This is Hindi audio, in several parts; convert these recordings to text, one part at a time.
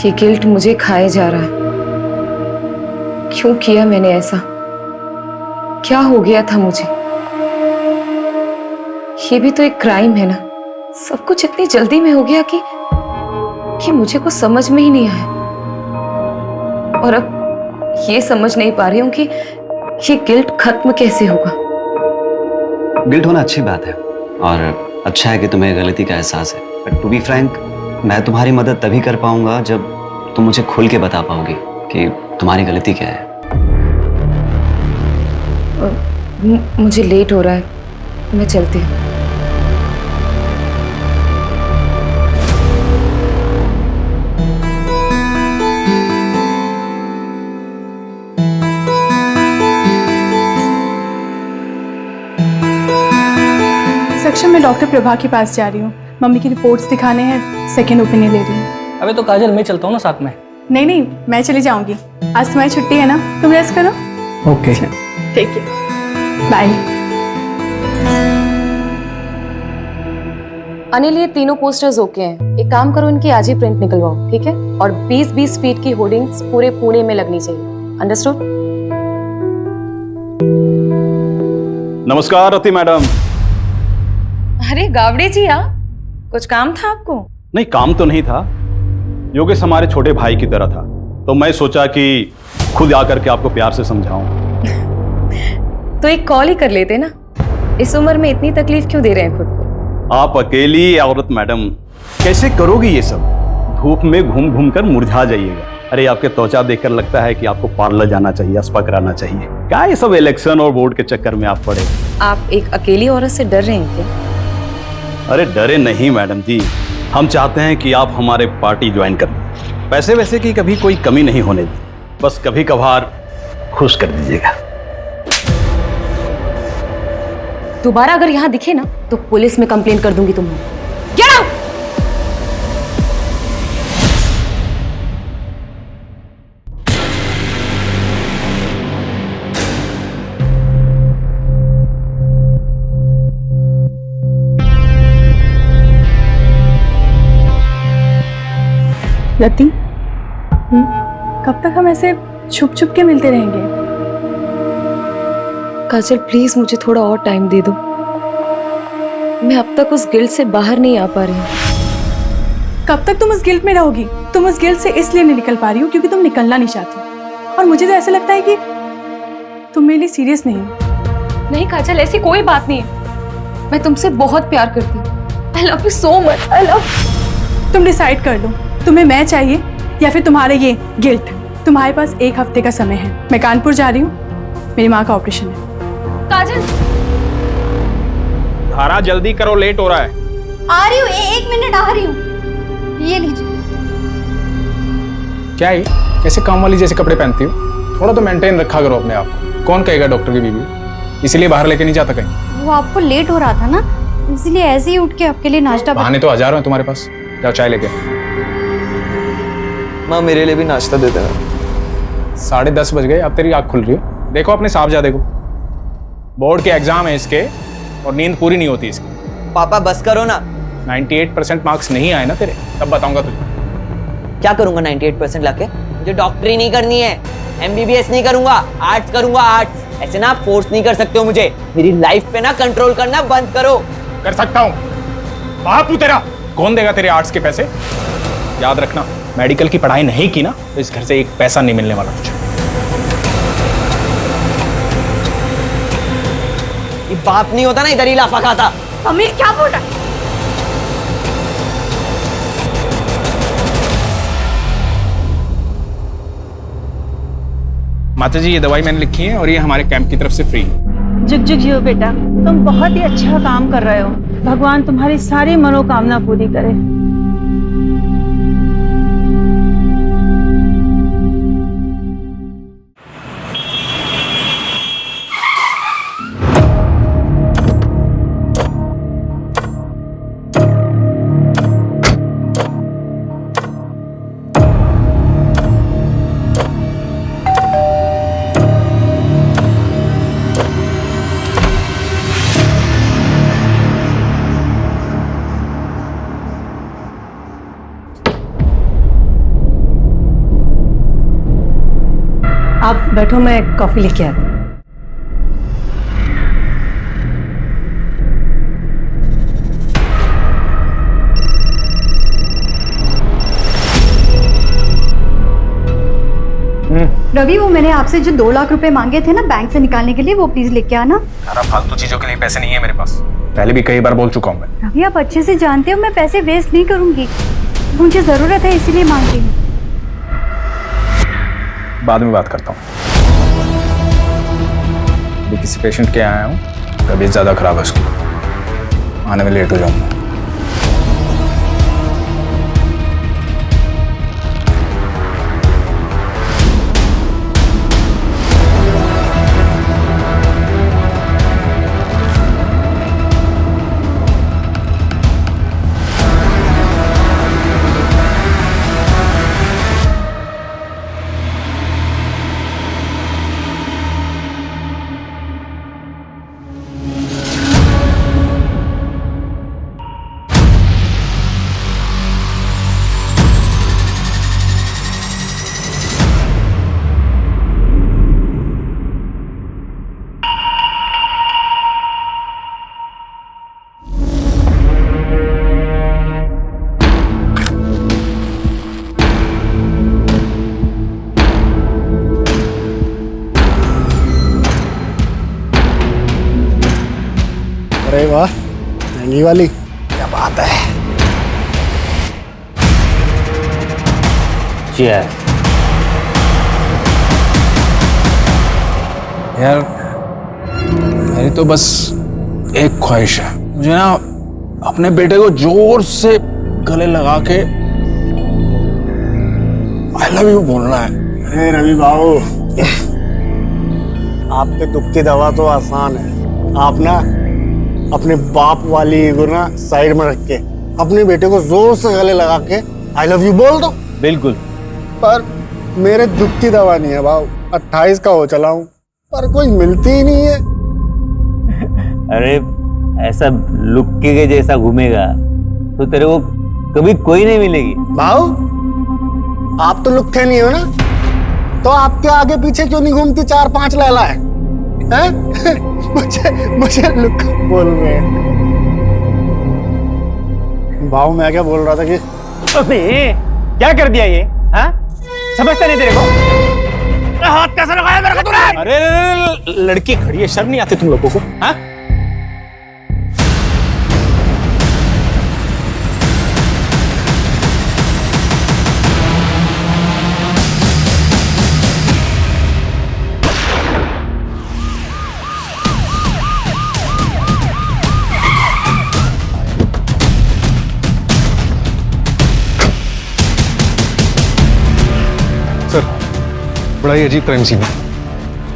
ये गिल्ट मुझे खाए जा रहा है। क्यों किया मैंने ऐसा? क्या हो गया था मुझे? ये भी तो एक क्राइम है ना। सब कुछ इतनी जल्दी में हो गया कि मुझे कुछ समझ में ही नहीं आया। और अब ये समझ नहीं पा रही हूं कि ये गिल्ट खत्म कैसे होगा। गिल्ट होना अच्छी बात है और अच्छा है कि तुम्हें गलती का एहसास है। बट टू बी फ्रैंक, मैं तुम्हारी मदद तभी कर पाऊंगा जब तुम मुझे खुल के बता पाओगी कि तुम्हारी गलती क्या है। मुझे लेट हो रहा है, मैं चलती हूँ। सेक्शन में डॉक्टर प्रभा के पास जा रही हूँ। मम्मी की रिपोर्ट्स दिखाने हैं, सेकेंड ओपिनियन ले रही हूँ। अबे तो काजल, मैं चलता हूँ ना साथ में। नहीं नहीं, मैं चली जाऊंगी। आज तुम्हारी छुट्टी है ना, तुम रेस्ट करो। ओके ठीक है, बाय। अनिल, ये तीनों पोस्टर्स ओके हैं। एक काम करो, इनकी आज ही प्रिंट निकलवाओ, ठीक है? और 20-20 फीट की होर्डिंग्स पूरे पुणे में लगनी चाहिए। अंडरस्टूड? नमस्कार रति मैडम। अरे गावड़े जी, आप कुछ काम था आपको? नहीं, काम तो नहीं था। योगेश हमारे छोटे भाई की तरह था, तो मैं सोचा कि खुद आकर के आपको प्यार से समझाऊं। तो एक कॉल ही कर लेते ना। इस उम्र में इतनी तकलीफ क्यों दे रहे हैं खुद को? आप अकेली औरत मैडम, कैसे करोगी ये सब? धूप में घूम घूम कर मुरझा जाइएगा। अरे आपके त्वचा देखकर लगता है कि आपको पार्लर जाना चाहिए, स्पा कराना चाहिए। क्या ये सब इलेक्शन और वोट के चक्कर में आप पड़े? आप एक अकेली औरत से डर रहे हैं क्या? अरे डरे नहीं मैडम जी, हम चाहते हैं कि आप हमारे पार्टी ज्वाइन कर लें। पैसे वैसे की कभी कोई कमी नहीं होने दी, बस कभी कभार खुश कर दीजिएगा। दोबारा अगर यहाँ दिखे ना तो पुलिस में कंप्लेन कर दूंगी तुम्हें। Get out! रति, कब तक हम ऐसे छुप छुप के मिलते रहेंगे? काजल, प्लीज मुझे थोड़ा और टाइम दे दो। मैं अब तक उस गिल्ट से बाहर नहीं आ पा रही हूँ। कब तक तुम उस गिल्ट में रहोगी? तुम उस गिल्ट से इसलिए नहीं निकल पा रही हो क्योंकि तुम निकलना नहीं चाहती। और मुझे तो ऐसा लगता है कि तुम मेरे लिए सीरियस नहीं हो। नहीं काजल, ऐसी कोई बात नहीं है। मैं तुमसे बहुत प्यार करती हूँ। I love you so much. I love. तुम डिसाइड कर लो, तुम्हें मैं चाहिए या फिर तुम्हारे ये गिल्ट। तुम्हारे पास 1 हफ्ते का समय है। मैं कानपुर जा रही हूँ, मेरी माँ का ऑपरेशन है। काजल, धारा जल्दी करो, लेट हो रहा है। आ रही हूँ, 1 मिनट आ रही हूँ। ये लीजिए। क्या है? कैसे काम वाली जैसे कपड़े पहनती हो? थोड़ा तो मेंटेन रखा करो अपने आप को। कौन कहेगा डॉक्टर की बीवी? इसीलिए बाहर लेके नहीं जाता कहीं। वो आपको लेट हो रहा था ना, इसलिए ऐसे ही उठ के आपके लिए नाश्ता बहाने तो हजारों हैं तुम्हारे पास। जाओ चाय लेके। माँ मेरे लिए भी नाश्ता दे देना। 10:30 बज गए, अब तेरी आँख खुल रही है। देखो अपने साहबजादे को, बोर्ड के एग्जाम है इसके और नींद पूरी नहीं होती इसकी। पापा बस करो ना। 98% मार्क्स नहीं आए ना तेरे, तब बताऊंगा तुझे। क्या करूंगा 98% लाके? मुझे डॉक्टरी नहीं करनी है, MBBS नहीं करूंगा, आर्ट्स करूंगा, आर्ट्स। ऐसे ना फोर्स नहीं कर सकते हो मुझे। मेरी लाइफ पे ना कंट्रोल करना बंद करो। कर सकता हूँ, बापू तेरा। कौन देगा तेरे आर्ट्स के पैसे? याद रखना, मेडिकल की पढ़ाई नहीं की ना तो इस घर से 1 पैसा नहीं मिलने वाला तुझे। ये बाप नहीं होता ना, इधर ही लाफा खाता। समीर क्या बोल रहा है? माता जी, ये दवाई मैंने लिखी है और ये हमारे कैंप की तरफ से फ्री है। जुग जुग जियो बेटा, तुम बहुत ही अच्छा काम कर रहे हो। भगवान तुम्हारी सारी मनोकामना पूरी करे। आप बैठो, मैं कॉफी लेके आती हूँ। रवि, वो मैंने आपसे जो 2 लाख रुपए मांगे थे ना बैंक से निकालने के लिए, वो प्लीज लेके आना। सारा फालतू चीजों के लिए पैसे नहीं है मेरे पास, पहले भी कई बार बोल चुका हूँ मैं। रवि, आप अच्छे से जानते हो मैं पैसे वेस्ट नहीं करूंगी, मुझे जरूरत है इसीलिए मांग रही हूँ। बाद में बात करता हूँ, अभी किसी पेशेंट के आया हूँ, तबीयत ज्यादा खराब है उसकी, आने में लेट हो जाऊंगा। अरे वाह, महंगी वाली, क्या बात है। यार मेरी तो बस एक ख्वाहिश है, मुझे ना अपने बेटे को जोर से गले लगा के आई लव यू बोलना है। अरे रवि बाबू, आपके दुख की दवा तो आसान है। आप ना अपने बाप वाली ईगो ना साइड में रख के अपने बेटे को जोर से गले लगा के आई लव यू बोल दो। बिल्कुल। पर मेरे दुख की दवा नहीं है बाबू, 28 का हो चला हूँ पर कोई मिलती ही नहीं है। अरे ऐसा लुक्के के जैसा घूमेगा तो तेरे को कभी कोई नहीं मिलेगी। बाबू, आप तो लुक्के नहीं हो ना, तो आपके आगे पीछे क्यों नहीं घूमती 4-5 लैला है? मुझे लुक बोल रहे हैं। भाव मैं क्या बोल रहा था कि अबे क्या कर दिया ये? हाँ, समझता नहीं तेरे को? हाथ कैसे लगाया मेरे को तूने? अरे लड़की खड़ी है, शर्म नहीं आती तुम लोगों को? हाँ? सर, बड़ा ही अजीब क्राइम सीन है,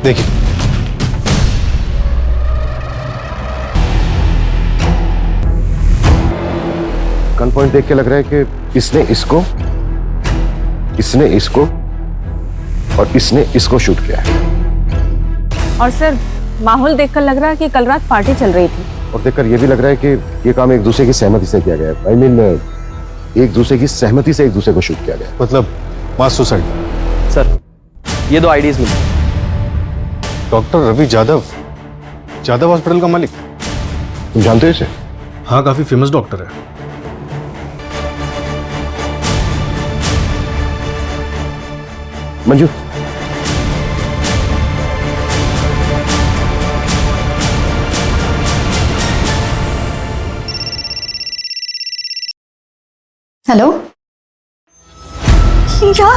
देखिए। गन पॉइंट देख के लग रहा है कि इसने इसको और इसने इसको शूट किया है। और सर, माहौल देखकर लग रहा है कि कल रात पार्टी चल रही थी। और देखकर यह भी लग रहा है कि ये काम एक दूसरे की सहमति से किया गया है। I mean, एक दूसरे की सहमति से एक दूसरे को शूट किया गया है। मतलब मास सुसाइड। सर, ये 2 आईडीज मिली। डॉक्टर रवि यादव हॉस्पिटल का मालिक। तुम जानते हो इसे? हाँ, काफी फेमस डॉक्टर है। मंजू, हेलो, क्या?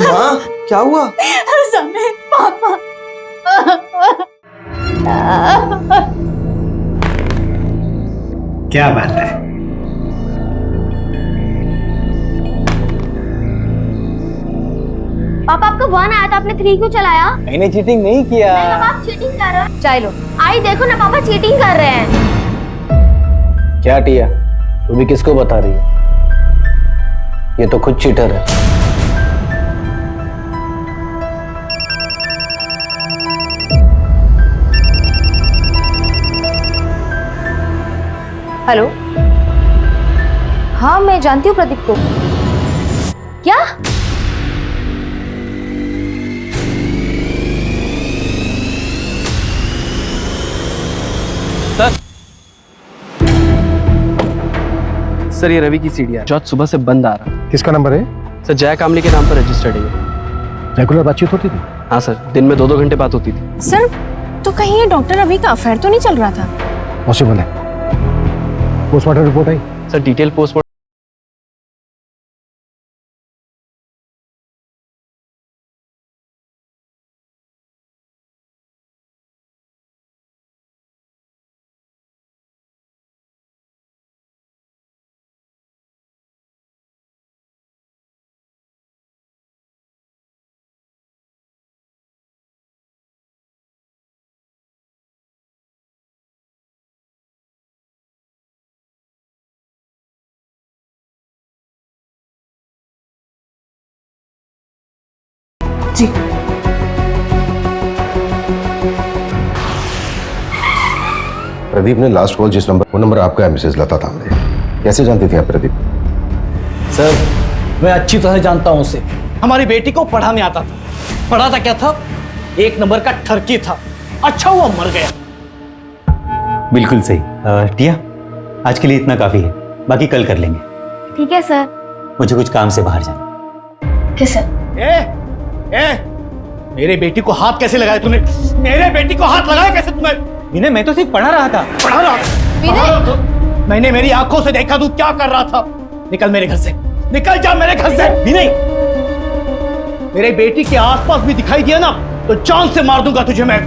माँ, क्या हुआ? समय पापा। क्या बात है? पापा, आपका 1 आया था, आपने 3 क्यों चलाया? मैंने चीटिंग नहीं किया। आप चीटिंग कर रहे हो। चाय लो। आई देखो ना पापा, चीटिंग कर रहे हैं। क्या टिया, तू भी किसको बता रही है? ये तो खुद चीटर है। हेलो, हाँ मैं जानती हूँ प्रदीप को। क्या? सर ये रवि की सीढ़ी है जो आज सुबह से बंद आ रहा है। किसका नंबर है? सर जय कामली के नाम पर रजिस्टर्ड है। रेगुलर बातचीत होती थी? हाँ सर, दिन में 2-2 घंटे बात होती थी। सर तो कहीं ये डॉक्टर रवि का अफेयर तो नहीं चल रहा था? पॉसिबल है। पोस्टमार्टम रिपोर्ट आई? सर डिटेल पोस्टमार्टम जी। प्रदीप ने लास्ट कॉल जिस नंबर, वो नंबर आपका है मिसेज लता तांबे। कैसे जानती थी आप प्रदीप? सर मैं अच्छी तरह जानता हूं उसे। हमारी बेटी को पढ़ाने आता था। पढ़ाता क्या था? एक नंबर का ठरकी था। अच्छा हुआ मर गया। बिल्कुल सही। टिया, आज के लिए इतना काफी है, बाकी कल कर लेंगे। ठीक है सर। मुझे कुछ काम से बाहर जाना। ठीक सर। ए, मेरे बेटी को हाथ कैसे लगाया तूने? मेरे बेटी को हाथ लगाया कैसे तूने? विनय, मैं तो सिर्फ पढ़ा रहा था। पढ़ा रहा था? मैंने मेरी आंखों से देखा तू क्या कर रहा था। निकल मेरे घर से, निकल जा मेरे घर से। विनय, मेरे बेटी के आसपास भी दिखाई दिया ना तो जान से मार दूंगा तुझे मैं।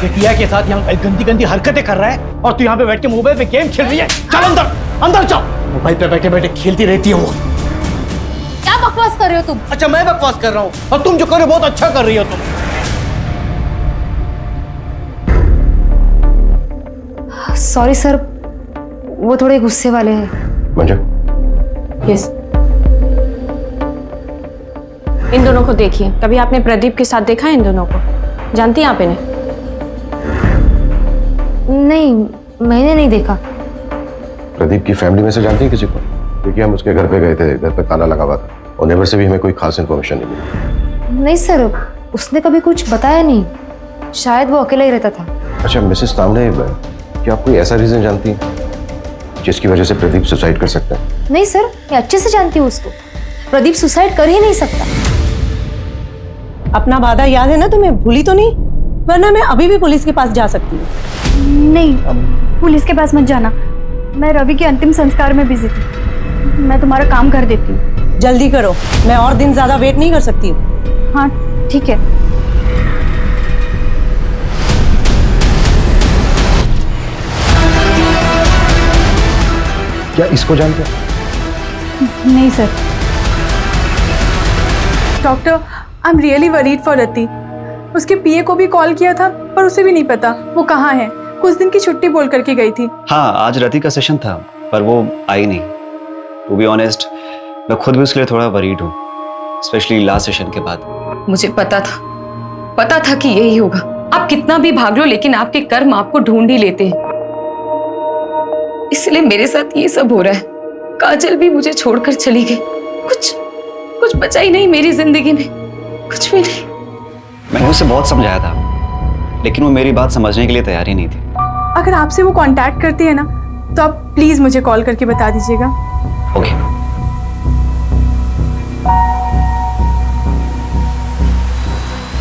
ये टिया के साथ यहाँ गंदी गंदी हरकतें कर रहा है और तू यहाँ पे बैठ के मोबाइल पे गेम खेल रही है। चल अंदर, अंदर चल। मोबाइल पे बैठे बैठे खेलती रहती है वो। क्या बकवास कर रहे हो तुम? अच्छा मैं बकवास कर रहा हूँ और तुम जो कर रहे हो बहुत अच्छा कर रही हो तुम। सॉरी सर, वो थोड़े गुस्से वाले हैं। मंजू, यस। इन दोनों को देखिए, कभी आपने प्रदीप के साथ देखा है इन दोनों को? जानती हैं आप इन्हें? नहीं, मैंने नहीं देखा। प्रदीप की फैमिली में से जानती है किसी को? क्योंकि हम उसके घर पे गए थे, घर पे ताला लगा हुआ था और नेबर से भी हमें कोई खास इन्फॉर्मेशन नहीं मिली। नहीं सर, उसने कभी कुछ बताया नहीं। शायद वो अकेला ही रहता था। अच्छा मिसेस तांबे, क्या आप कोई ऐसा रीजन जानती हैं जिसकी वजह से प्रदीप सुसाइड कर सकता है? नहीं सर, मैं अच्छे से जानती हूँ उसको। प्रदीप सुसाइड कर ही नहीं सकता। अपना वादा याद है ना तुम्हें? भूली तो नहीं? वरना मैं अभी भी पुलिस के पास जा सकती हूँ। नहीं, पुलिस के पास मत जाना। मैं रवि के अंतिम संस्कार में बिजी थी। मैं तुम्हारा काम कर देती हूँ। जल्दी करो, मैं और दिन ज्यादा वेट नहीं कर सकती हूँ। हाँ ठीक है। क्या इसको जानते हैं? नहीं सर। Doctor, I am really worried for Rati. उसके पीए को भी कॉल किया था पर उसे भी नहीं पता वो कहाँ है। कुछ दिन की छुट्टी बोल करके गई थी। हाँ, आज रति का सेशन था पर वो आई नहीं। टू बी ऑनेस्ट, मैं खुद भी उसके लिए थोड़ा वरीड हूँ, स्पेशली लास्ट सेशन के बाद। मुझे पता था कि यही होगा। आप कितना भी भाग लो लेकिन आपके कर्म आपको ढूंढ ही लेते हैं। इसलिए मेरे साथ ये सब हो रहा है। काजल भी मुझे छोड़कर चली गई। कुछ बचा ही नहीं मेरी जिंदगी में, कुछ भी नहीं। मैंने उसे बहुत समझाया था लेकिन वो मेरी बात समझने के लिए तैयार ही नहीं थी। अगर आपसे वो कांटेक्ट करती है ना तो आप प्लीज मुझे कॉल करके बता दीजिएगा। ओके।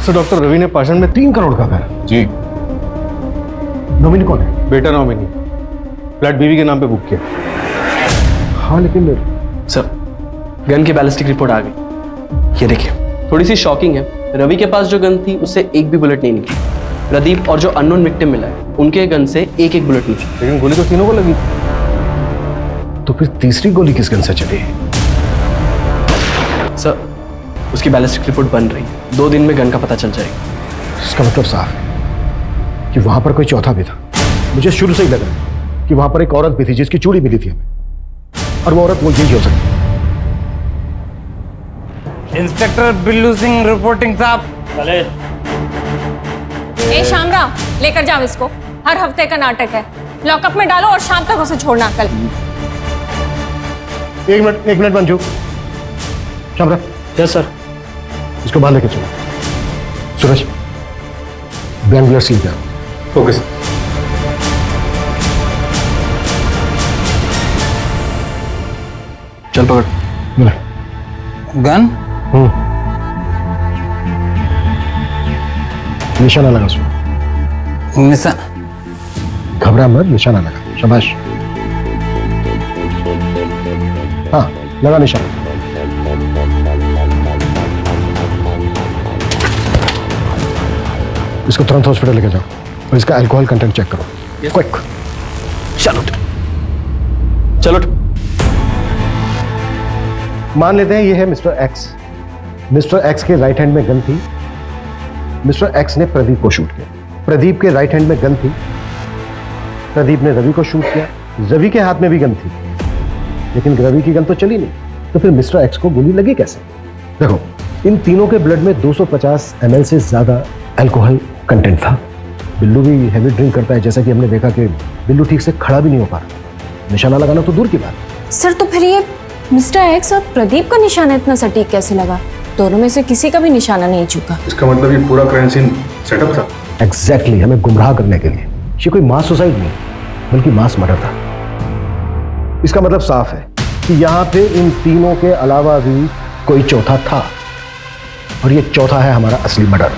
सर डॉक्टर रवि ने पाषाण में 3 करोड़ का घर। जी। नॉमिनी कौन है? बेटा नॉमिनी। फ्लैट बीवी के नाम पे बुक किया। हाँ लेकिन सर गन की बैलिस्टिक रिपोर्ट आ गई। ये देखिए, थोड़ी सी शॉकिंग है। रवि के पास जो गन थी उससे एक भी बुलेट नहीं निकली। प्रदीप और जो अननोन विक्टिम मिला है उनके गन से एक बुलेट निकली। लेकिन गोली तो तीनों को लगी थी। तो फिर तीसरी गोली किस गन से चली? सर उसकी बैलिस्टिक रिपोर्ट बन रही है, 2 दिन में गन का पता चल जाएगा। इसका मतलब साफ है कि वहां पर कोई चौथा भी था। मुझे शुरू से ही लग रहा है कि वहां पर एक औरत भी थी जिसकी चूड़ी मिली थी हमें, और वो औरत वो यही हो सकती है। इंस्पेक्टर बिल्लू सिंह रिपोर्टिंग साहब। चले। ए शामराव, लेकर जाओ इसको। हर हफ्ते का नाटक है। लॉकअप में डालो और शाम तक उसे छोड़ना। कल 1 minute Manju. Shamra. Yes sir. इसको बाहर लेके चलो। सूरज, बैंगलोर सील पे आओ। Okay sir. चल पकड़। मिला गन? निशाना लगा उसमें। घबरा मत, निशाना लगा। शाबाश। हाँ, लगा निशाना। इसको तुरंत हॉस्पिटल लेके जाओ और इसका अल्कोहल कंटेंट चेक करो। क्विक। चलो चलो। मान लेते हैं ये है मिस्टर एक्स। मिस्टर एक्स के राइट हैंड में गन थी। मिस्टर एक्स ने प्रदीप को शूट किया। प्रदीप के राइट हैंड में गन थी। प्रदीप ने रवि को शूट किया। रवि के हाथ में भी गन थी, लेकिन रवि की गन तो चली नहीं। तो फिर मिस्टर एक्स को गोली लगी कैसे? देखो, इन तीनों के ब्लड में 250 ml से ज्यादा अल्कोहल कंटेंट था। बिल्लू भी हैवी ड्रिंक करता है, जैसा कि हमने देखा कि बिल्लू ठीक से खड़ा भी नहीं हो पा रहा। निशाना लगाना तो दूर की बात। सर तो फिर ये मिस्टर एक्स और प्रदीप का निशाना इतना सटीक कैसे लगा? दोनों में से किसी का भी निशाना नहीं चुका। इसका मतलब ये पूरा क्राइम सीन सेटअप था। एग्जैक्टली, हमें गुमराह करने के लिए। ये कोई मास सुसाइड नहीं, बल्कि मास मर्डर था। इसका मतलब साफ है कि यहाँ पे इन तीनों के अलावा भी कोई चौथा था, और ये चौथा है हमारा असली मर्डर।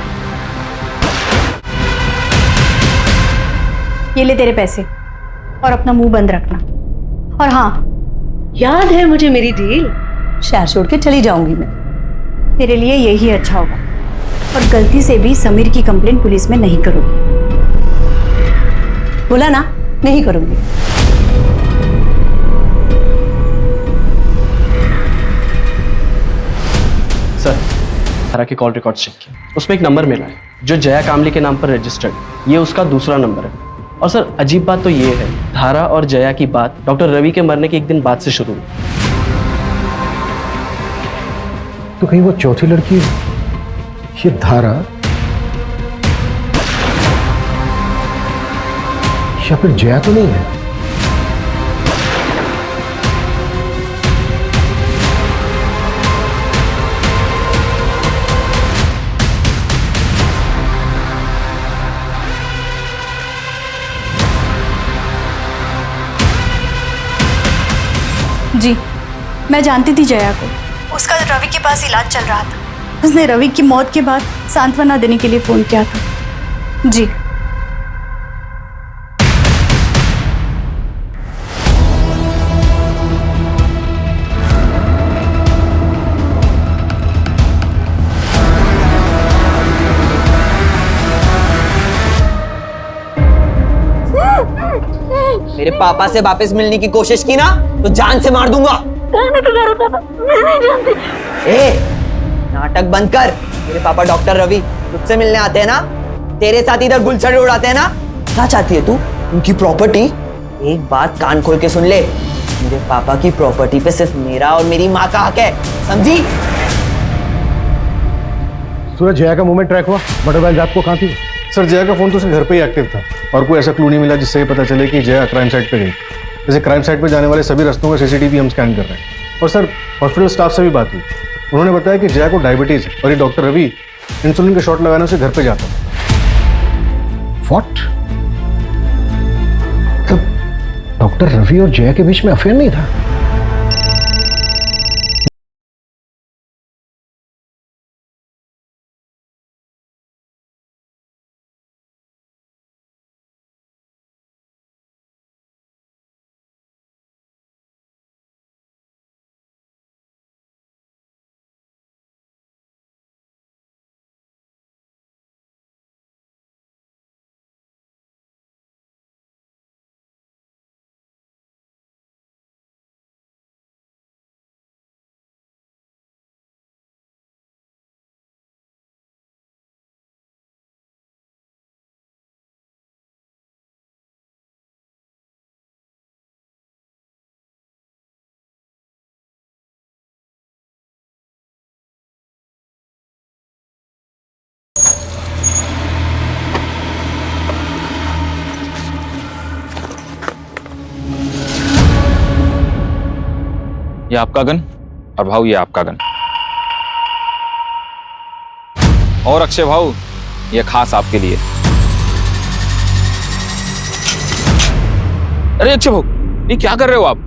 ये ले तेरे पैसे और अपना मुंह बंद रखना। और हाँ, याद है मुझे मेरी डील। शहर छोड़ के चली जाऊंगी मैं। तेरे लिए यही अच्छा होगा, और गलती से भी समीर की कंप्लेंट पुलिस में नहीं करोगी। बोला ना, नहीं करूंगी। सर, धारा के कॉल रिकॉर्ड्स चेक किए, उसमें एक नंबर मिला है जो जया कामली के नाम पर रजिस्टर्ड है। ये उसका दूसरा नंबर है। और सर, अजीब बात तो ये है, धारा और जया की बात डॉक्टर रवि के मरने के एक दिन बाद से शुरू हुई। तो कहीं वो चौथी लड़की, ये धारा या फिर जया तो नहीं है? जी, मैं जानती थी जया को। उसका रवि के पास इलाज चल रहा था। उसने रवि की मौत के बाद सांत्वना देने के लिए फोन किया था। जी। मेरे पापा से वापस मिलने की कोशिश की ना तो जान से मार दूंगा। ए, नाटक बंद कर। मेरे पापा डॉक्टर रवि तुझसे मिलने आते हैं ना, तेरे साथ इधर गुलछड़े उड़ाते हैं ना। क्या चाहती है तू? उनकी प्रॉपर्टी? एक बात कान खोल के सुन ले, मेरे पापा की प्रॉपर्टी पे सिर्फ मेरा और मेरी माँ का हक है, समझी? सूरज, जया का मूवमेंट ट्रैक हुआ? मोटरबाइक रात को कहाँ थी? सर, जया का फोन तो उसके घर पे ही एक्टिव था और कोई ऐसा क्लू नहीं मिला जिससे ये पता चले कि जया क्राइम साइट पे गई। जैसे क्राइम साइट पे जाने वाले सभी रास्तों का सीसीटीवी हम स्कैन कर रहे हैं। और सर, हॉस्पिटल स्टाफ से भी बात हुई। उन्होंने बताया कि जया को डायबिटीज है और ये डॉक्टर रवि इंसुलिन का शॉट लगाने से घर पे जाता है। व्हाट? तब डॉक्टर रवि और जया के बीच में अफेयर नहीं था? ये आपका गन और भाऊ ये आपका गन। और अक्षय भाऊ, ये खास आपके लिए। अरे अक्षय भाऊ, ये क्या कर रहे हो आप?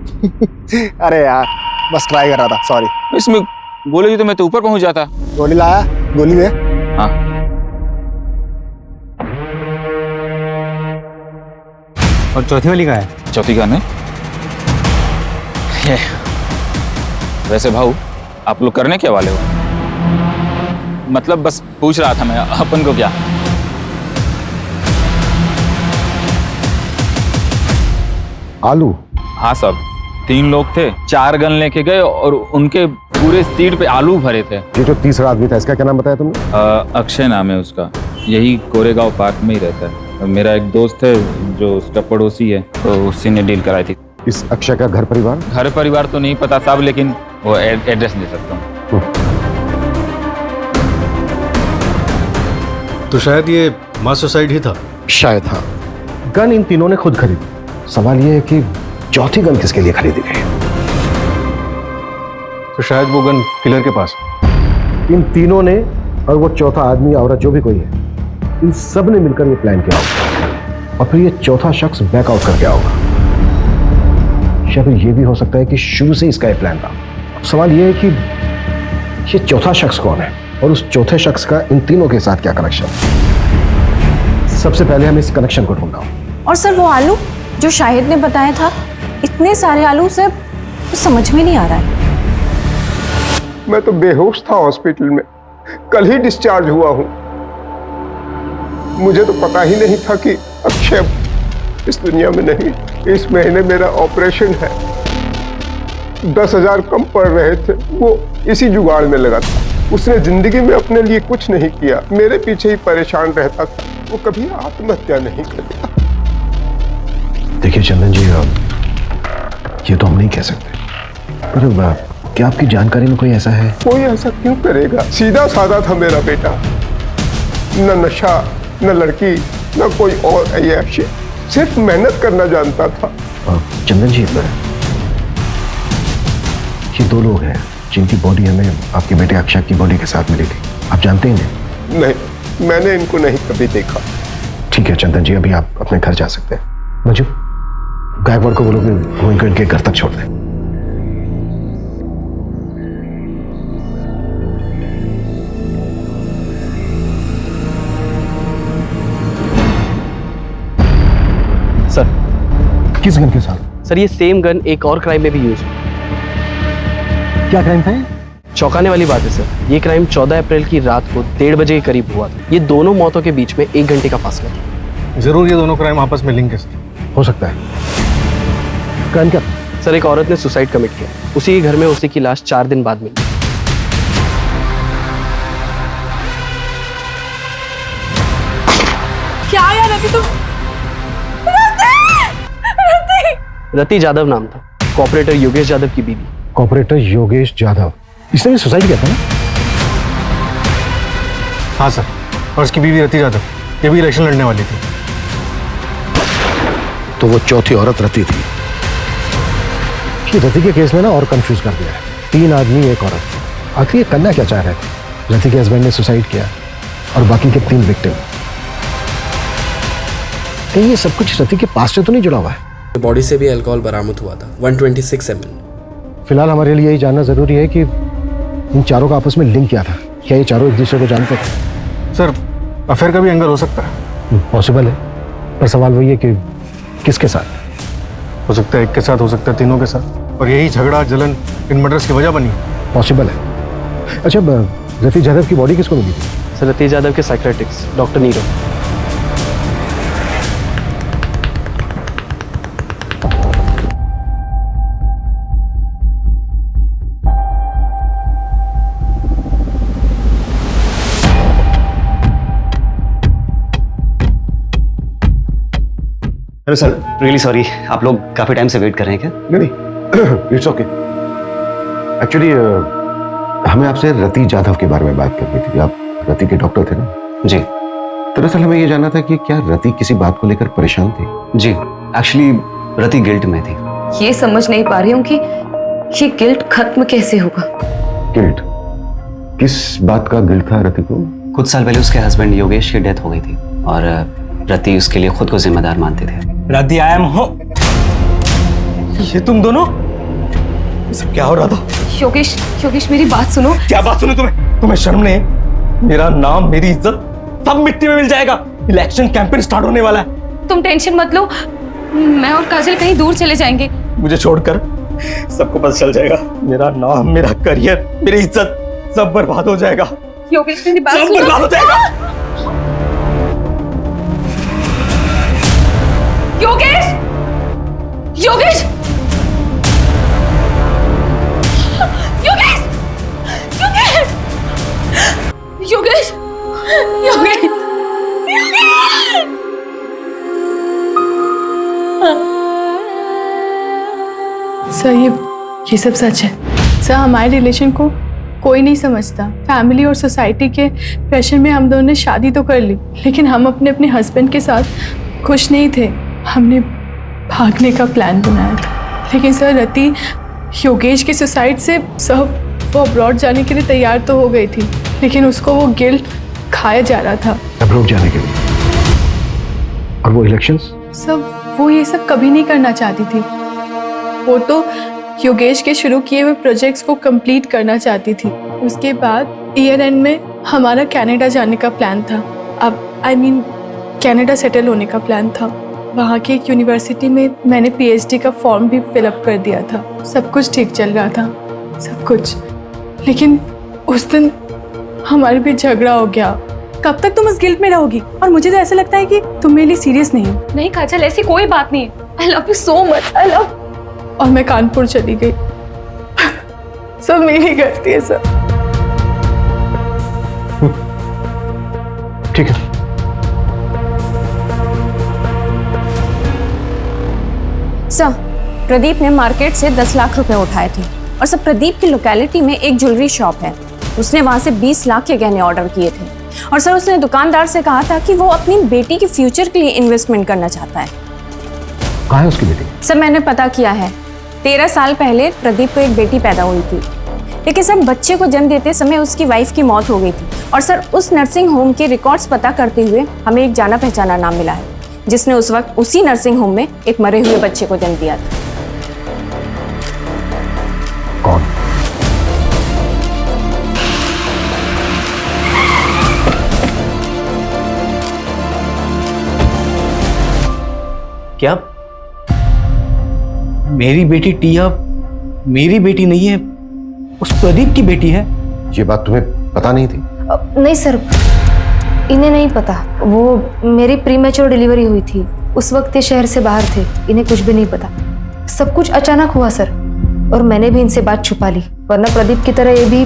अरे यार बस ट्राई कर रहा था, सॉरी। इसमें गोली दी तो मैं तो ऊपर पहुंच जाता। गोली लाया, गोली दे। हाँ। और चौथी वाली कहाँ है? चौथी कहाँ है? ये। वैसे भाऊ, आप लोग करने क्या वाले हो? मतलब बस पूछ रहा था मैं, अपन को क्या? आलू? हाँ साहब, 3 लोग थे, 4 गन लेके गए और उनके पूरे सीट पे आलू भरे थे। ये जो तीसरा आदमी था, इसका क्या नाम बताया तुमने? अक्षय नाम है उसका, यही कोरेगांव पार्क में ही रहता है। मेरा एक दोस्त है जो उसका पड़ोसी है, तो उसी ने डील कराई थी। इस अक्षय का घर परिवार? घर परिवार तो नहीं पता साहब, लेकिन वो एड्रेस दे सकता हूँ। तो शायद ये मास सुसाइड ही था। शायद हाँ। गन इन तीनों ने खुद खरीदी। सवाल ये है कि चौथी गन किसके लिए खरीदी गई? तो शायद वो गन किलर के पास। इन तीनों ने और वो चौथा आदमी औरत जो भी कोई है, इन सब ने मिलकर ये प्लान किया होगा और फिर ये चौथा शख्स बैकआउट कर गया होगा। या फिर ये भी हो सकता है कि शुरू से इसका ये प्लान था। अब सवाल ये है कि ये चौथा शख्स कौन है और उस चौथे शख्स का इन तीनों के साथ क्या कनेक्शन? सबसे पहले हम इस कनेक्शन को ढूंढना। और सर वो आलू जो शाहिद ने बताया था, इतने सारे आलू से समझ में नहीं आ रहा है। मैं तो बेहोश था हॉस्पिटल में, कल ही डिस्चार्ज हुआ हूं। मुझे तो पता ही नहीं था कि अक्षय इस दुनिया में नहीं। इस महीने मेरा ऑपरेशन है, 10,000 कम पड़ रहे थे, वो इसी जुगाड़ में लगा था। उसने जिंदगी में अपने लिए कुछ नहीं किया, मेरे पीछे ही परेशान रहता था। वो कभी आत्महत्या नहीं करेगा। देखिए चंदन जी, ये तो हम नहीं कह सकते, पर क्या आपकी जानकारी में कोई ऐसा है? कोई ऐसा क्यों करेगा? सीधा साधा था मेरा बेटा, न नशा, न लड़की, न कोई और ऐसी, सिर्फ मेहनत करना जानता था। चंदन जी, ये 2 लोग हैं जिनकी बॉडी हमें आपके बेटे अक्षय की बॉडी के साथ मिली थी। आप जानते हैं इन्हें? नहीं, मैंने इनको नहीं कभी देखा। ठीक है चंदन जी, अभी आप अपने घर जा सकते हैं। मंजू, गायकवाड़ को बोलो कि इनके घर तक छोड़ दें। सर, किस गन के साथ? सर, ये सेम गन एक और क्राइम में भी यूज हुई। क्या क्राइम था? चौंकाने वाली बात है सर, ये क्राइम 14 अप्रैल की रात को 1:30 बजे के करीब हुआ था। ये दोनों मौतों के बीच में 1 घंटे का फासला था। जरूर ये दोनों क्राइम आपस में लिंक है सर। हो सकता है। क्राइम क्या? सर, एक औरत ने सुसाइड कमिट किया, उसी के घर में उसी की लाश 4 दिन बाद मिली। क्या यार रति, तुम रति जाधव नाम था, कॉपरेटर योगेश जाधव की बीवी। कॉपरेटर योगेश जाधव, इसने भी सुसाइड किया था ना? हाँ सर, और उसकी बीवी रति जाधव, ये भी इलेक्शन लड़ने वाली थी। तो वो चौथी औरत रति थी। कि रति के केस में ना और कंफ्यूज कर दिया है। 3 आदमी 1 औरत। आखिर ये करना क्या चाह रहे थे? रति के हस्बैंड ने सुसाइड किया और बाकी के 3 विक्टिम। कहीं ये सब कुछ रति के पास से तो नहीं जुड़ा हुआ है? बॉडी से भी अल्कोहल बरामद हुआ था, 126 ml। फिलहाल हमारे लिए यही जानना जरूरी है कि इन चारों का आपस में लिंक क्या था। क्या ये चारों एक दूसरे को जानते थे? सर, अफेयर का भी एंगल हो सकता है। पॉसिबल है, पर सवाल वही है कि किसके साथ? हो सकता है एक के साथ, हो सकता है तीनों के साथ, और यही झगड़ा जलन इन मर्डर्स की वजह बनी। पॉसिबल है। अच्छा, रति जाधव की बॉडी किसको मिली थी? सर, रति जाधव के psychiatrist doctor Nirav. Hello sir, really sorry, आप लोग काफी टाइम से वेट कर रहे हैं क्या? नहीं, इट्स ओके। एक्चुअली हमें आपसे रति जाधव के बारे में बात करनी थी। आप रति के डॉक्टर थे ना? जी। दरअसल हमें ये जानना था कि क्या रति किसी बात को लेकर परेशान थी? जी, एक्चुअली रति गिल्ट में थी। ये समझ नहीं पा रही हूँ कि ये गिल्ट खत्म कैसे होगा। गिल्ट? किस बात का गिल्ट था रति को? कुछ साल पहले उसके हस्बैंड योगेश की डेथ हो गई थी और रति उसके लिए खुद को जिम्मेदार मानते थे। रति आई एम हो, ये तुम दोनों, ये सब क्या हो रहा था? योगेश, योगेश मेरी बात सुनो। क्या बात सुनो तुम्हें शर्म नहीं? मेरा नाम, मेरी इज्जत सब मिट्टी में मिल जाएगा। इलेक्शन कैंपेन स्टार्ट होने वाला है। तुम टेंशन मत लो, मैं और काजल कहीं दूर चले जाएंगे। मुझे छोड़कर सबको पता चल जाएगा, मेरा नाम, मेरा करियर, मेरी इज्जत सब बर्बाद हो जाएगा। योगेश मेरी बात सब सुनो। बर्बाद हो जाएगा। योगेश, योगेश, योगेश, योगेश, योगेश, योगेश, योगेश। सर ये सब सच है। सर हमारे रिलेशन को कोई नहीं समझता। फैमिली और सोसाइटी के प्रेशर में हम दोनों ने शादी तो कर ली, लेकिन हम अपने अपने हस्बैंड के साथ खुश नहीं थे। हमने भागने का प्लान बनाया था, लेकिन सर रति योगेश की सुसाइड से सब वो अब्रॉड जाने के लिए तैयार तो हो गई थी, लेकिन उसको वो गिल्ट खाया जा रहा था। अब्रॉड जाने के लिए? और वो इलेक्शंस? सब वो ये सब कभी नहीं करना चाहती थी। वो तो योगेश के शुरू किए हुए प्रोजेक्ट्स को कंप्लीट करना चाहती थी। उसके बाद ईयर एंड में हमारा कनाडा जाने का प्लान था। अब कनाडा सेटल होने का प्लान था। वहाँ की एक यूनिवर्सिटी में मैंने पीएचडी का फॉर्म भी फिलअप कर दिया था। सब कुछ ठीक चल रहा था, सब कुछ। लेकिन उस दिन हमारे बीच झगड़ा हो गया। कब तक तुम इस गिल्ट में रहोगी? और मुझे तो ऐसा लगता है कि तुम मेरे लिए सीरियस नहीं हो। नहीं काजल, ऐसी कोई बात नहीं है। I love you so much, I love. और मैं कानपुर चली गई। सब मेरी गलती है सर। ठीक है। सर, प्रदीप ने मार्केट से 10 लाख रुपए उठाए थे और सर प्रदीप की लोकेलिटी में एक ज्वेलरी शॉप है, उसने वहां से 20 लाख के गहने ऑर्डर किए थे और सर उसने दुकानदार से कहा था कि वो अपनी बेटी के फ्यूचर के लिए इन्वेस्टमेंट करना चाहता है। कहाँ है उसकी बेटी? सर मैंने पता किया है, 13 साल पहले प्रदीप को एक बेटी पैदा हुई थी, लेकिन सर बच्चे को जन्म देते समय उसकी वाइफ की मौत हो गई थी और सर उस नर्सिंग होम के रिकॉर्ड्स पता करते हुए हमें एक जाना पहचाना नाम मिला है जिसने उस वक्त उसी नर्सिंग होम में एक मरे हुए बच्चे को जन्म दिया था। कौन? क्या मेरी बेटी टिया मेरी बेटी नहीं है, उस प्रदीप की बेटी है? ये बात तुम्हें पता नहीं थी? नहीं सर, इन्हें नहीं पता। वो मेरी प्रीमेच्योर डिलीवरी हुई थी, उस वक्त ये शहर से बाहर थे, इन्हें कुछ भी नहीं पता। सब कुछ अचानक हुआ सर, और मैंने भी इनसे बात छुपा ली, वरना प्रदीप की तरह ये भी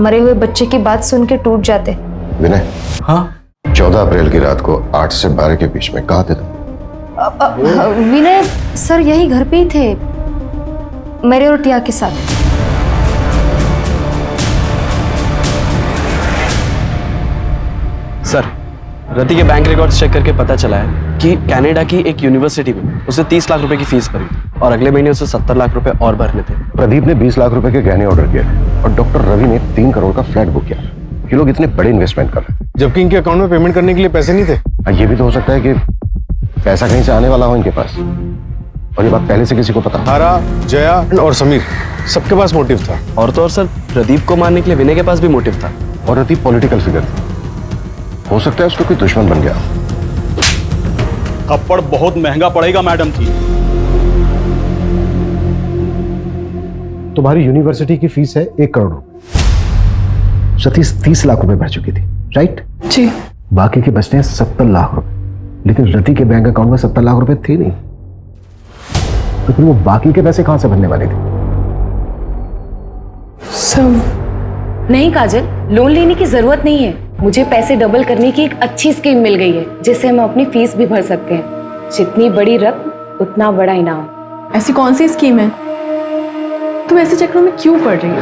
मरे हुए बच्चे की बात सुन के टूट जाते। विनय, हाँ 14 अप्रैल की रात को 8 से 12 के बीच में कहाँ थे तुम? विनय सर यही घर पे ही थे, मेरे और टिया के साथ। सर, रति के बैंक रिकॉर्ड्स चेक करके पता चला है कि कनाडा की एक यूनिवर्सिटी में उसे 30 लाख रुपए की फीस भरी और अगले महीने उसे 70 लाख रुपए और भरने थे। प्रदीप ने 20 लाख रुपए के गहने ऑर्डर किए थे और डॉक्टर रवि ने 3 करोड़ का फ्लैट बुक किया। ये लोग इतने बड़े इन्वेस्टमेंट कर रहे थे, जबकि इनके अकाउंट में पेमेंट करने के लिए पैसे नहीं थे। ये भी तो हो सकता है कि पैसा कहीं से आने वाला हो इनके पास, और ये बात पहले से किसी को पता। तारा, जया और समीर सबके पास मोटिव था। और तो और सर, प्रदीप को मारने के लिए विनय के पास भी मोटिव था। और रति पॉलिटिकल फिगर थी, हो सकता है उसको कोई दुश्मन बन गया। थप्पड़ बहुत महंगा पड़ेगा मैडम जी। तुम्हारी यूनिवर्सिटी की फीस है 1 करोड़ रुपए, सतीश 30 लाख रुपए भर चुकी थी, राइट? जी। बाकी के बचते हैं 70 लाख रुपए, लेकिन रति के बैंक अकाउंट में 70 लाख रुपए थे नहीं, तो फिर वो बाकी के पैसे कहां से भरने वाले थे? सब नहीं काजल, लोन लेने की जरूरत नहीं है। मुझे पैसे डबल करने की एक अच्छी स्कीम मिल गई है, जिससे हम अपनी फीस भी भर सकते हैं। जितनी बड़ी रकम उतना बड़ा इनाम। ऐसी कौन सी स्कीम है? तुम ऐसे चक्रों में क्यों पड़ रही हो?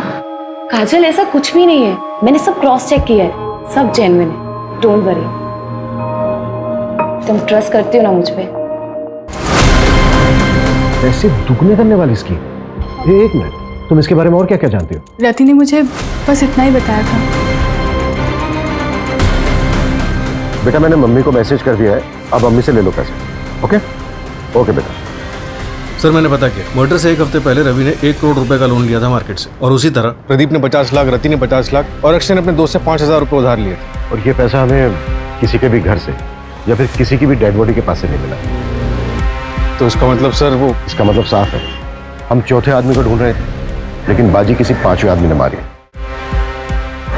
काजल ऐसा कुछ भी नहीं है, मैंने सब क्रॉस चेक किया है, सब जेन्युइन है, डोंट वरी। तुम ट्रस्ट करती हो ना मुझ पे? पैसे दुगने करने वाली स्कीम? एक मिनट, तुम इसके बारे में और क्या क्या जानती हो? रति ने मुझे बस इतना ही बताया था। बेटा मैंने मम्मी को मैसेज कर दिया है, अब मम्मी से ले लो पैसे। ओके ओके बेटा। सर मैंने पता किया, मर्डर से 1 हफ्ते पहले रवि ने 1 करोड़ रुपए का लोन लिया था मार्केट से, और उसी तरह प्रदीप ने 50 लाख, रति ने 50 लाख और अक्षय ने अपने दोस्त से 5,000 रुपये उधार लिए थे। और ये पैसा हमें किसी के भी घर से या फिर किसी की भी डेड बॉडी के पास से नहीं मिला। तो इसका मतलब सर वो, इसका मतलब साफ है, हम चौथे आदमी को ढूंढ रहे थे, लेकिन बाजी किसी 5वें आदमी ने मारी,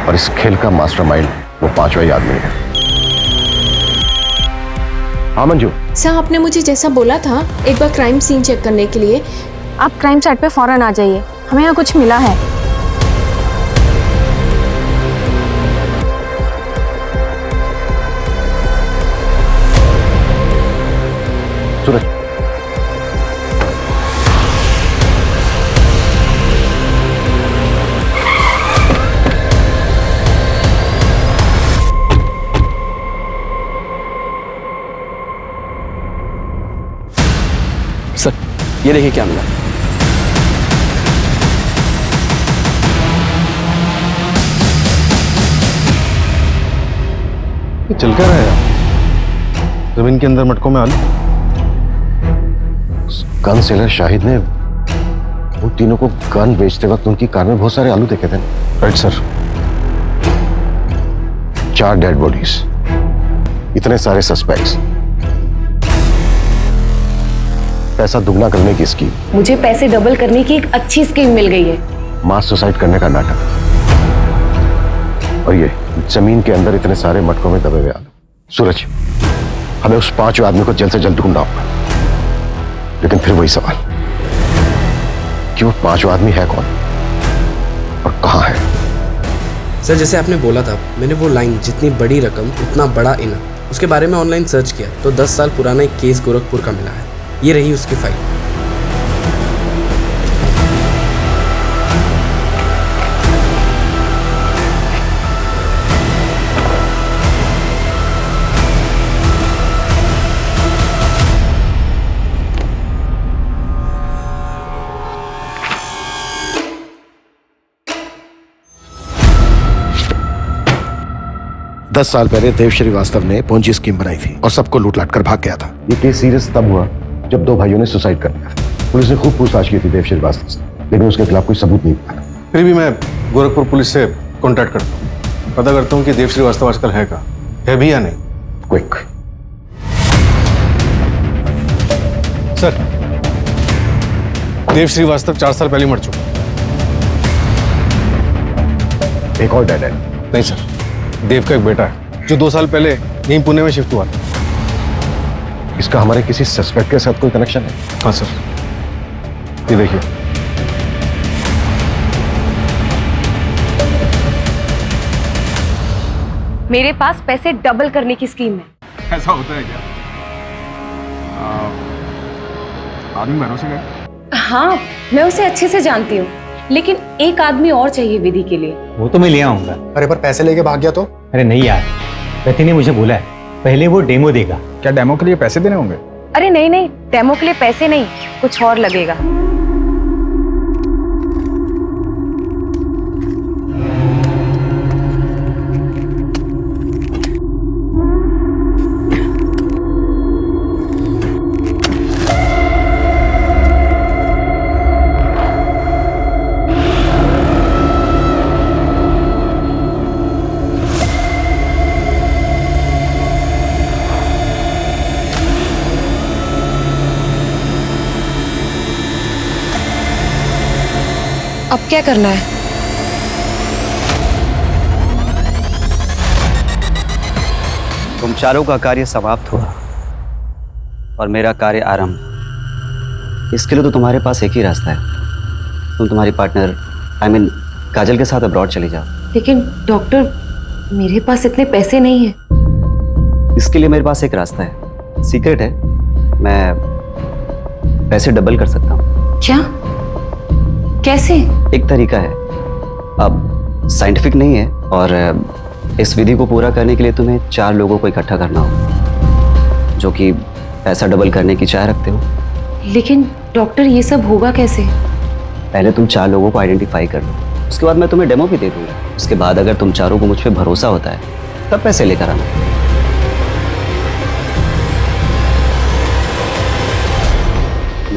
और इस खेल का मास्टरमाइंड वो 5वां ही आदमी है। हाँ मंजू। सर आपने मुझे जैसा बोला था एक बार क्राइम सीन चेक करने के लिए, आप क्राइम साइट पे फौरन आ जाइए, हमें यहाँ कुछ मिला है। सूरज सर ये देखिए क्या मिला। ये चल क्या रहा है यार? जमीन के अंदर मटकों में आलू। गन सेलर शाहिद ने वो तीनों को गन बेचते वक्त उनकी कार में बहुत सारे आलू देखे थे। Right sir. 4 डेड बॉडीज, इतने सारे सस्पेक्ट्स, पैसा दुगना करने की स्कीम। मुझे पैसे डबल करने की एक अच्छी स्कीम मिल गई है। मास सुसाइड करने का नाटक, और ये जमीन के अंदर इतने सारे मटकों में दबे हुए आलू। सूरज, हमें उस 5वें आदमी को जल्द से जल्द ढूंढना होगा, लेकिन फिर वही सवाल कि वो 5वां आदमी है कौन और कहां है। सर जैसे आपने बोला था, मैंने वो लाइन जितनी बड़ी रकम उतना बड़ा इनाम, उसके बारे में ऑनलाइन सर्च किया तो 10 साल पुराना एक केस गोरखपुर का मिला है। ये रही उसकी फाइल। दस साल पहले देव श्रीवास्तव ने पोंजी स्कीम बनाई थी और सबको लूट-लाट कर भाग गया था। ये केस सीरियस तब हुआ जब 2 भाइयों ने सुसाइड कर लिया था। पुलिस ने खूब पूछताछ की थी देव श्रीवास्तव से, लेकिन उसके खिलाफ कोई सबूत नहीं मिला। फिर भी मैं गोरखपुर पुलिस से कांटेक्ट करता हूँ, पता करता हूँ कि देव श्रीवास्तव आजकल है कहाँ, है भी या नहीं। क्विक। सर देव श्रीवास्तव 4 साल पहले मर चुका। एक और डेड है। नहीं सर, देव का एक बेटा है जो 2 साल पहले यहीं पुणे में शिफ्ट हुआ था। इसका हमारे किसी सस्पेक्ट के साथ कोई कनेक्शन है? हाँ सर, ये देखिए। मेरे पास पैसे डबल करने की स्कीम है। ऐसा होता है क्या? आदमी भरोसे गए? हाँ, मैं उसे अच्छे से जानती हूँ, लेकिन एक आदमी और चाहिए विधि के लिए। वो तो मैं ले आऊंगा। अरे पर पैसे लेके भाग गया तो? अरे नहीं यार, रति ने मुझे बोला है पहले वो डेमो देगा। क्या डेमो के लिए पैसे देने होंगे? अरे नहीं नहीं, डेमो के लिए पैसे नहीं, कुछ और लगेगा। अब क्या करना है? तुम चारों का कार्य समाप्त हुआ और मेरा कार्य आरंभ। इसके लिए तो तुम्हारे पास एक ही रास्ता है, तुम तुम्हारी पार्टनर काजल के साथ अब्रॉड चले जाओ। लेकिन डॉक्टर, मेरे पास इतने पैसे नहीं हैं। इसके लिए मेरे पास एक रास्ता है, सीक्रेट है, मैं पैसे डबल कर सकता हूँ। क्या? कैसे? एक तरीका है, अब साइंटिफिक नहीं है, और इस विधि को पूरा करने के लिए तुम्हें 4 लोगों को इकट्ठा करना होगा जो कि पैसा डबल करने की चाह रखते हो। लेकिन डॉक्टर, ये सब होगा कैसे? पहले तुम 4 लोगों को आइडेंटिफाई कर लो, उसके बाद मैं तुम्हें डेमो भी दे दूंगा। उसके बाद अगर तुम चारों को मुझ पर भरोसा होता है तब पैसे लेकर आना।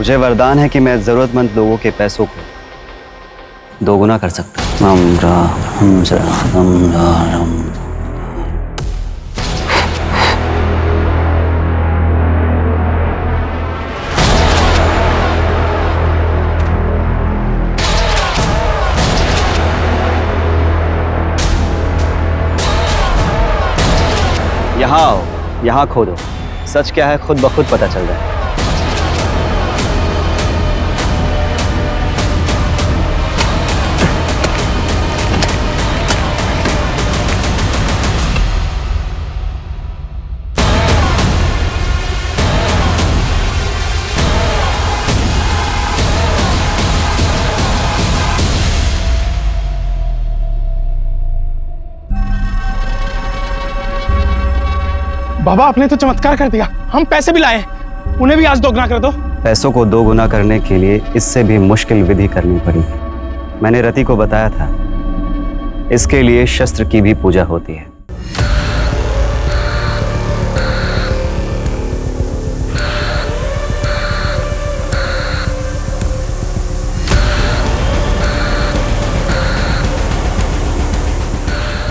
मुझे वरदान है कि मैं जरूरतमंद लोगों के पैसों को दोगुना कर सकता हूँ। यहाँ आओ, यहाँ खोदो, सच क्या है खुद ब खुद पता चल जाए। बाबा आपने तो चमत्कार कर दिया, हम पैसे भी लाए, उन्हें भी आज दोगुना कर दो। पैसों को दोगुना करने के लिए इससे भी मुश्किल विधि करनी पड़ी। मैंने रति को बताया था, इसके लिए शस्त्र की भी पूजा होती है।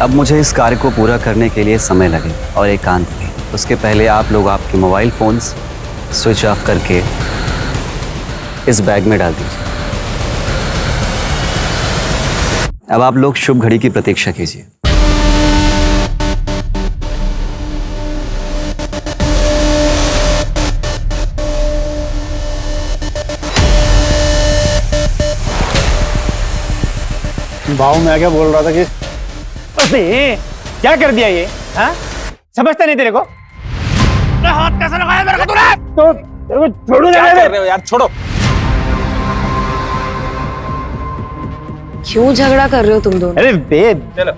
अब मुझे इस कार्य को पूरा करने के लिए समय लगे और एकांत भी। उसके पहले आप लोग आपके मोबाइल फोन्स स्विच ऑफ करके इस बैग में डाल दीजिए। अब आप लोग शुभ घड़ी की प्रतीक्षा कीजिए। भाव मैं क्या बोल रहा था कि क्या कर दिया ये? हाँ? समझता नहीं तेरे को? हाथ कैसे लगाया मेरे को तूने? तो तेरे को छोड़ू क्या कर रहे हो यार, छोड़ो। क्यों झगड़ा कर रहे हो तुम दोनों? अरे वेद, चलो।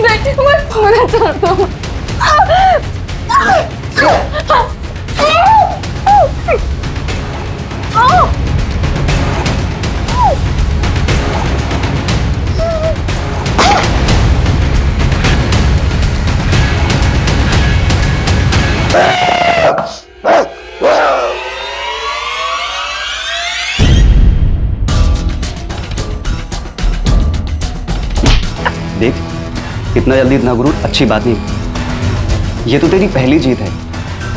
बेटी को मैं खोना चाहता हूँ। देख, इतना जल्दी इतना गुरूर अच्छी बात नहीं। ये तो तेरी पहली जीत है,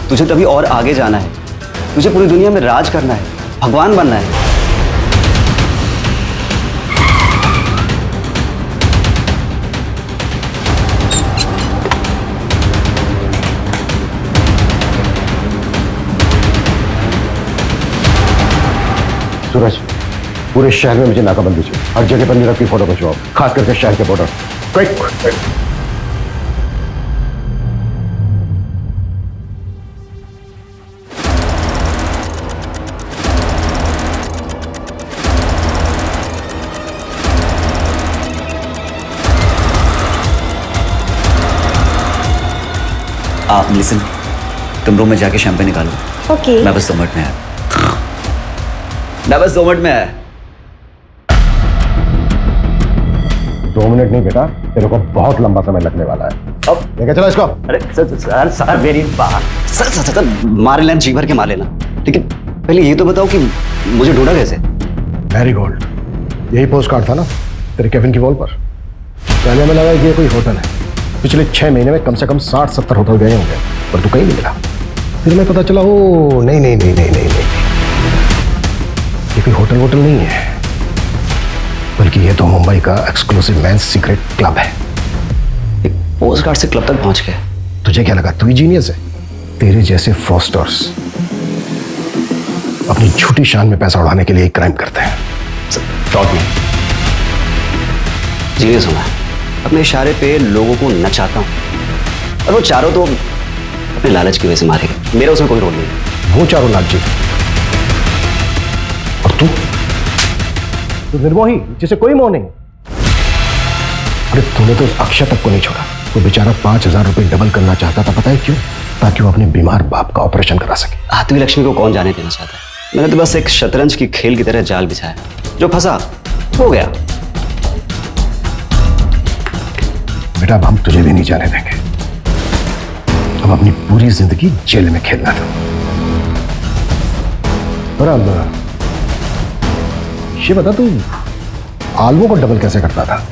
तुझे तभी और आगे जाना है। तुझे पूरी दुनिया में राज करना है, भगवान बनना है। सूरज, पूरे शहर में मुझे नाकाबंदी चाहिए। हर जगह पर नीरव की फोटो खिंचवाओ, खास करके शहर के बॉर्डर। क्विक। आप लिसन, तुम रूम में जाके शैंपेन निकालो। ओके। मैं बस 2 मिनट में आया। मैं बस 2 मिनट में आया। 2 मिनट नहीं बेटा, तेरे को बहुत लंबा समय लगने वाला है। अब लेके चलो इसको। अरे सर मेरी बात सर मार लेना, जी भर के मार लेना, लेकिन पहले ये तो बताओ कि मुझे ढूंढा कैसे? मैरीगोल्ड, यही पोस्ट कार्ड था ना तेरे केविन की वॉल पर। पहले हमें लगा कि ये कोई होटल है। पिछले 6 महीने में कम से कम 60-70 होटल गए होंगे, पर तू कहीं नहीं मिला। फिर मैं पता चला, ओ नहीं, ये कोई होटल नहीं है, बल्कि ये तो मुंबई का एक्सक्लूसिव मेंस सीक्रेट क्लब है। एक पोस्ट कार्ड से क्लब तक पहुंच गए। तुझे क्या लगा तू ही जीनियस है? तेरे जैसे फ्रॉस्टर्स अपनी झूठी शान में पैसा उड़ाने के लिए एक क्राइम करते हैं। फ्रॉड नहीं, जीनियस हूं मैं। अपने इशारे पे लोगों को नचाता हूं, और वो चारों तो अपने लालच की वजह से मारे गए। मेरा उसमें कोई रोल नहीं है। वो चारों लालची, और तू निर्मोही जिसे कोई मोह नहीं। अरे तूने तो उस अक्षय तक को नहीं छोड़ा। वो बेचारा 5000 रुपए डबल करना चाहता था, पता है क्यों? ताकि वो अपने बीमार बाप का ऑपरेशन करा सके। आत्मी लक्ष्मी को कौन जाने देना चाहता है? मैंने तो बस एक शतरंज की खेल की तरह जाल बिछाया, जो फंसा हो गया। बेटा अब हम तुझे भी नहीं जाने देंगे। अब अपनी पूरी जिंदगी जेल में खेलना था। और अब ये बता, तू आलवों को डबल कैसे करता था?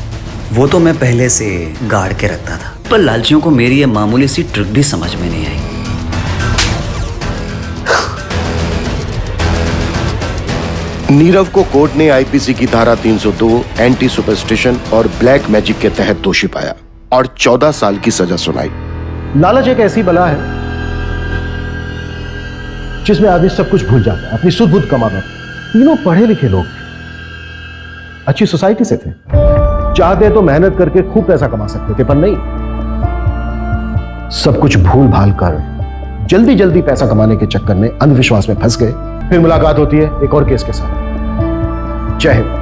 वो तो मैं पहले से गाड़ के रखता था, पर लालचियों को मेरी ये मामूली सी ट्रिक भी समझ में नहीं आई। नीरव को कोर्ट ने आईपीसी की धारा 302 एंटी सुपरस्टिशन और ब्लैक मैजिक के तहत दोषी पाया और 14 साल की सजा सुनाई। लालच एक ऐसी बला है जिसमें आदमी सब कुछ भूल जाता है, अपनी सुध बुध कमाता। तीनों पढ़े लिखे लोग अच्छी सोसाइटी से थे, चाहते तो मेहनत करके खूब पैसा कमा सकते थे, पर नहीं, सब कुछ भूल भाल कर जल्दी जल्दी पैसा कमाने के चक्कर में अंधविश्वास में फंस गए। फिर मुलाकात होती है एक और केस के साथ। जय हिंद।